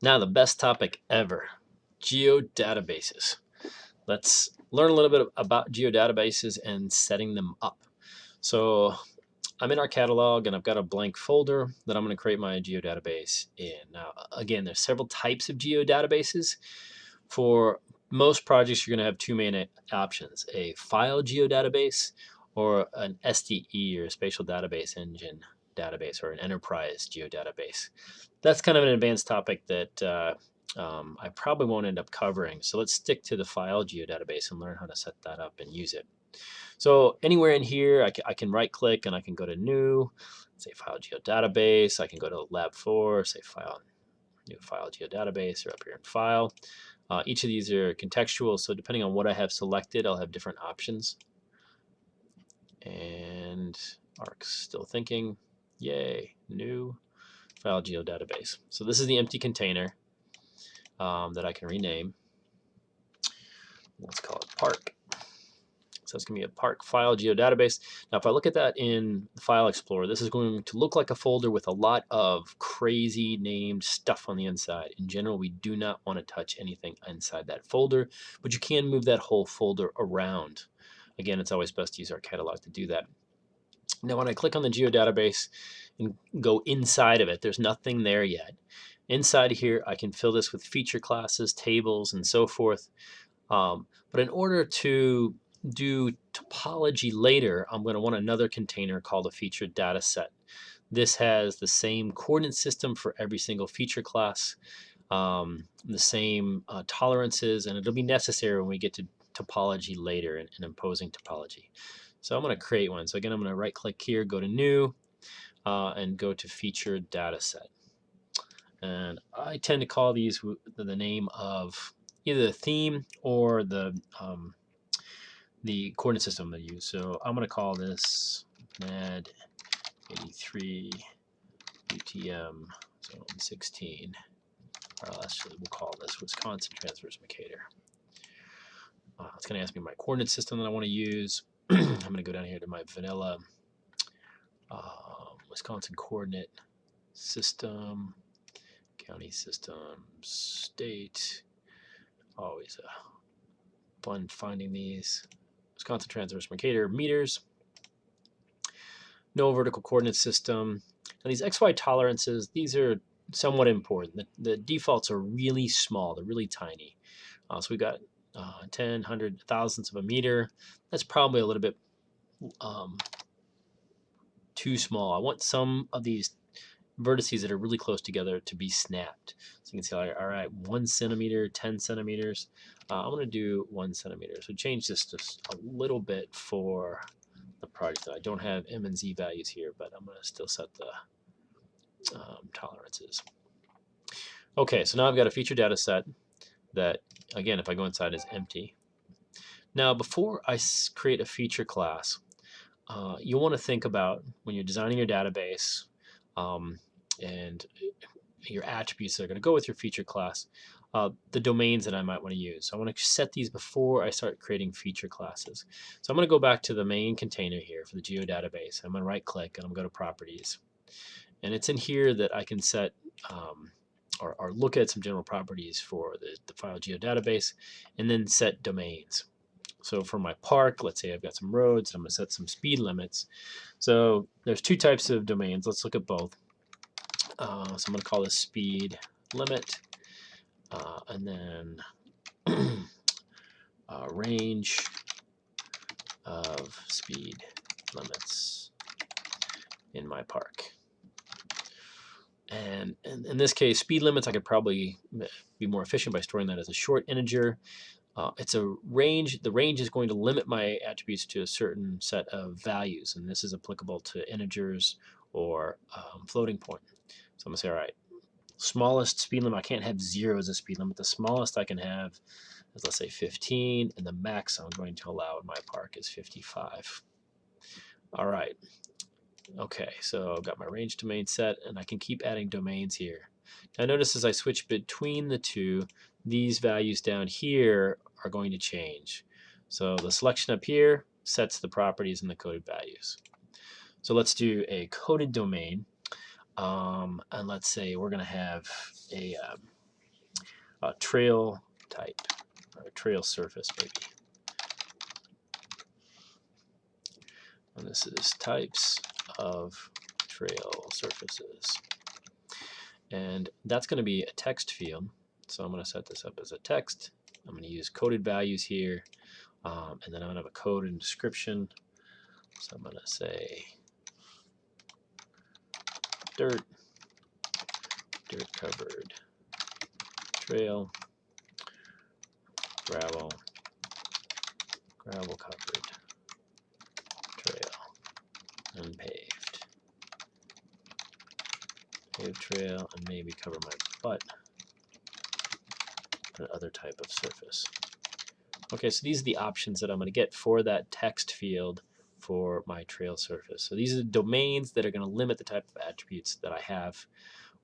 Now the best topic ever, geodatabases. Let's learn a little bit about geodatabases and setting them up. So I'm in our catalog and I've got a blank folder that I'm going to create my geodatabase in. Now, again, there's several types of geodatabases. For most projects, you're going to have two main options, a file geodatabase or an SDE or a spatial database engine database or an enterprise geodatabase. That's kind of an advanced topic that I probably won't end up covering. So let's stick to the file geodatabase and learn how to set that up and use it. So anywhere in here, I can right click and I can go to new, say file geodatabase. I can go to lab 4, say file, new file geodatabase, or up here in file. Each of these are contextual, so depending on what I have selected, I'll have different options. And Arc's still thinking, yay, new file geodatabase. So this is the empty container that I can rename. Let's call it Park. So it's going to be a Park file geodatabase. Now, if I look at that in the File Explorer, this is going to look like a folder with a lot of crazy named stuff on the inside. In general, we do not want to touch anything inside that folder, but you can move that whole folder around. Again, it's always best to use our catalog to do that. Now, when I click on the geodatabase and go inside of it, there's nothing there yet. Inside here, I can fill this with feature classes, tables, and so forth. But in order to do topology later, I'm going to want another container called a feature data set. This has the same coordinate system for every single feature class, the same tolerances, and it'll be necessary when we get to topology later and imposing topology. So I'm going to create one. So again, I'm going to right click here, go to new, and go to feature data set. And I tend to call these the name of either the theme or the coordinate system they use. So I'm going to call this NAD 83 UTM zone 16. Actually, we'll call this Wisconsin Transverse Mercator. It's going to ask me my coordinate system that I want to use. I'm going to go down here to my vanilla Wisconsin coordinate system, county system, state. Always fun finding these. Wisconsin Transverse Mercator meters. No vertical coordinate system. Now these XY tolerances, these are somewhat important. The defaults are really small. They're really tiny. So we've got 10, 100, thousandths of a meter. That's probably a little bit too small. I want some of these vertices that are really close together to be snapped. So you can see, all right, 1 centimeter, 10 centimeters. I'm going to do 1 centimeter. So change this just a little bit for the project. I don't have M and Z values here, but I'm going to still set the tolerances. Okay, so now I've got a feature data set that, again, if I go inside, is empty. Now, before I create a feature class, you want to think about when you're designing your database and your attributes that are going to go with your feature class, the domains that I might want to use. So I want to set these before I start creating feature classes. So I'm going to go back to the main container here for the geodatabase. I'm going to right click and I'm going to go to properties. And it's in here that I can set or look at some general properties for the file geodatabase and then set domains. So for my park, let's say I've got some roads, and I'm going to set some speed limits. So there's two types of domains. Let's look at both. So I'm going to call this speed limit, and then range of speed limits in my park. And in this case, speed limits, I could probably be more efficient by storing that as a short integer. It's a range. The range is going to limit my attributes to a certain set of values, and this is applicable to integers or floating point. So I'm going to say, all right, smallest speed limit, I can't have 0 as a speed limit. The smallest I can have is, let's say, 15, and the max I'm going to allow in my park is 55. All right. Okay, so I've got my range domain set, and I can keep adding domains here. Now notice as I switch between the two, these values down here are going to change. So the selection up here sets the properties and the coded values. So let's do a coded domain, and let's say we're going to have a trail type, or trail surface maybe. And this is types of trail surfaces. And that's going to be a text field. So I'm going to set this up as a text. I'm going to use coded values here. And then I'm going to have a code and description. So I'm going to say dirt covered trail, gravel covered trail, and paved trail, and maybe cover my butt, another type of surface. Okay, so these are the options that I'm going to get for that text field for my trail surface. So these are the domains that are going to limit the type of attributes that I have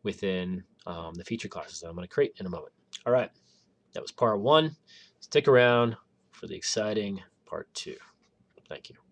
within the feature classes that I'm going to create in a moment. All right, that was part 1. Stick around for the exciting part 2. Thank you.